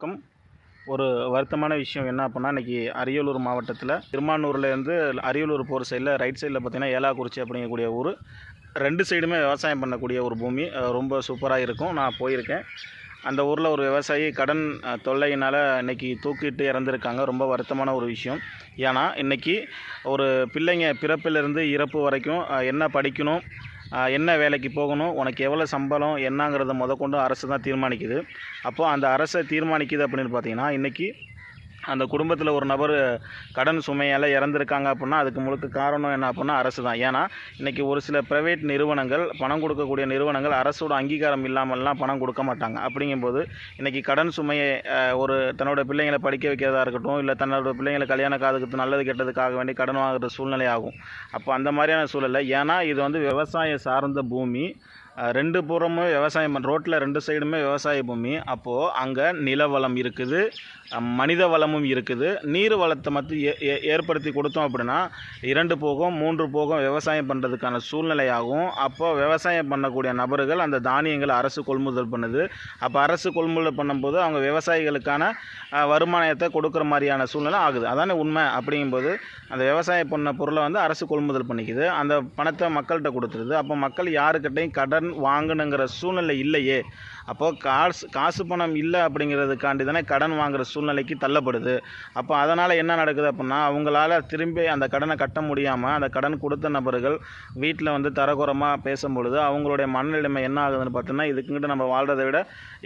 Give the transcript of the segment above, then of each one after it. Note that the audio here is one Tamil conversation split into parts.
க்கும் ஒரு வருத்தமான விஷயம் என்ன அப்படின்னா, இன்றைக்கி அரியலூர் மாவட்டத்தில் திருமானூர்லேருந்து அரியலூர் போகிற சைடில் ரைட் சைடில் பார்த்திங்கன்னா ஏலாக்குறிச்சி அப்படிங்கக்கூடிய ஊர் 2 சைடுமே விவசாயம் பண்ணக்கூடிய ஒரு பூமி. ரொம்ப சூப்பராக இருக்கும். நான் போயிருக்கேன். அந்த ஊரில் ஒரு விவசாயி கடன் தொல்லையினால் இன்றைக்கி தூக்கிட்டு இறந்துருக்காங்க. ரொம்ப வருத்தமான ஒரு விஷயம். ஏன்னா இன்றைக்கி ஒரு பிள்ளைங்க பிறப்பிலிருந்து இறப்பு வரைக்கும் என்ன படிக்கணும், என்ன வேலைக்கு போகணும், உனக்கு எவ்வளோ சம்பளம் என்னங்கிறத முதற்கொண்டு அரசு தான் தீர்மானிக்குது. அப்போது அந்த அரசை தீர்மானிக்குது அப்படின்னு பார்த்தீங்கன்னா, இன்றைக்கி அந்த குடும்பத்தில் ஒரு நபர் கடன் சுமையால் இறந்துருக்காங்க அப்படின்னா, அதுக்கு முழுக்க காரணம் என்ன அப்படின்னா அரசு தான். ஏன்னா இன்றைக்கி ஒரு சில ப்ரைவேட் நிறுவனங்கள், பணம் கொடுக்கக்கூடிய நிறுவனங்கள் அரசோட அங்கீகாரம் இல்லாமல்லாம் பணம் கொடுக்க மாட்டாங்க. அப்படிங்கும்போது இன்றைக்கி கடன் சுமையை ஒரு தன்னோட பிள்ளைங்களை படிக்க வைக்கிறதா இருக்கட்டும், இல்லை தன்னோட பிள்ளைங்களை கல்யாண காதுக்கு நல்லது கெட்டதுக்காக வேண்டி கடன் வாங்குற சூழ்நிலை ஆகும். அப்போ அந்த மாதிரியான சூழலில், ஏன்னா இது வந்து விவசாயம் சார்ந்த பூமி, 2 புறமும் விவசாயம் ரோட்டில் 2 சைடுமே விவசாய பூமி. அப்போது அங்கே நில வளம் இருக்குது, மனித வளமும் இருக்குது. நீர் வளத்தை மட்டும் ஏற்படுத்தி கொடுத்தோம் அப்படின்னா 2 போகம் 3 போகம் விவசாயம் பண்ணுறதுக்கான சூழ்நிலையாகும். அப்போ விவசாயம் பண்ணக்கூடிய நபர்கள் அந்த தானியங்களை அரசு கொள்முதல் பண்ணுது. அப்போ அரசு கொள்முதல் பண்ணும்போது அவங்க விவசாயிகளுக்கான வருமானத்தை கொடுக்குற மாதிரியான சூழ்நிலை ஆகுது. அதானே உண்மை. அப்படிங்கும்போது அந்த விவசாயம் பண்ண பொருளை வந்து அரசு கொள்முதல் பண்ணிக்குது, அந்த பணத்தை மக்கள்கிட்ட கொடுத்துருது. அப்போ மக்கள் யாருக்கிட்டையும் கடன் வாங்கணுங்கிற சூழ்நிலை இல்லையே. அப்போது காசு பணம் இல்லை அப்படிங்கிறதுக்காண்டி தானே கடன் வாங்குகிற சூழ்நிலைக்கு தள்ளப்படுது. அப்போ அதனால் என்ன நடக்குது அப்படின்னா, அவங்களால திரும்பி அந்த கடனை கட்ட முடியாமல் அந்த கடன் கொடுத்த நபர்கள் வீட்டில் வந்து தரக்குறமாக பேசும்பொழுது அவங்களுடைய மனநிலைமை என்ன ஆகுதுன்னு பார்த்தோன்னா, இதுக்குங்கிட்ட நம்ம வாழ்கிறத விட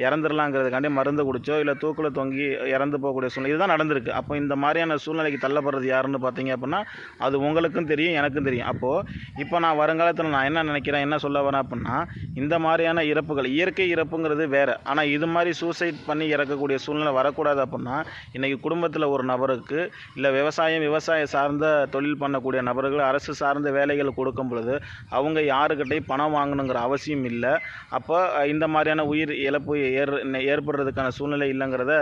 இறந்துடலாங்கிறதுக்காண்டி மருந்து குடிச்சோ இல்லை தூக்கில் தொங்கி இறந்து போகக்கூடிய சூழ்நிலை இதுதான் நடந்திருக்கு. அப்போ இந்த மாதிரியான சூழ்நிலைக்கு தள்ளப்படுறது யாருன்னு பார்த்தீங்க அப்படின்னா, அது உங்களுக்கும் தெரியும், எனக்கும் தெரியும். அப்போது இப்போ நான் வருங்காலத்தில் நான் என்ன நினைக்கிறேன், என்ன சொல்ல வரேன் அப்படின்னா, இந்த மாதிரியான இறப்புகள், இயற்கை இறப்புங்கிறது வேறு. ஆனால் இது மாதிரி சூசைட் பண்ணி இறக்கக்கூடிய சூழ்நிலை வரக்கூடாது அப்படின்னா, இன்றைக்கி குடும்பத்தில் ஒரு நபருக்கு இல்லை விவசாய சார்ந்த தொழில் பண்ணக்கூடிய நபர்கள் அரசு சார்ந்த வேலைகள் கொடுக்கும் பொழுது அவங்க யாருக்கிட்டையும் பணம் வாங்கணுங்கிற அவசியம் இல்லை. அப்போ இந்த மாதிரியான உயிர் இழப்பு ஏற்படுறதுக்கான சூழ்நிலை இல்லைங்கிறத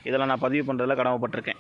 இதில் நான் பதிவு பண்ணுறதுல கடமைப்பட்டிருக்கேன்.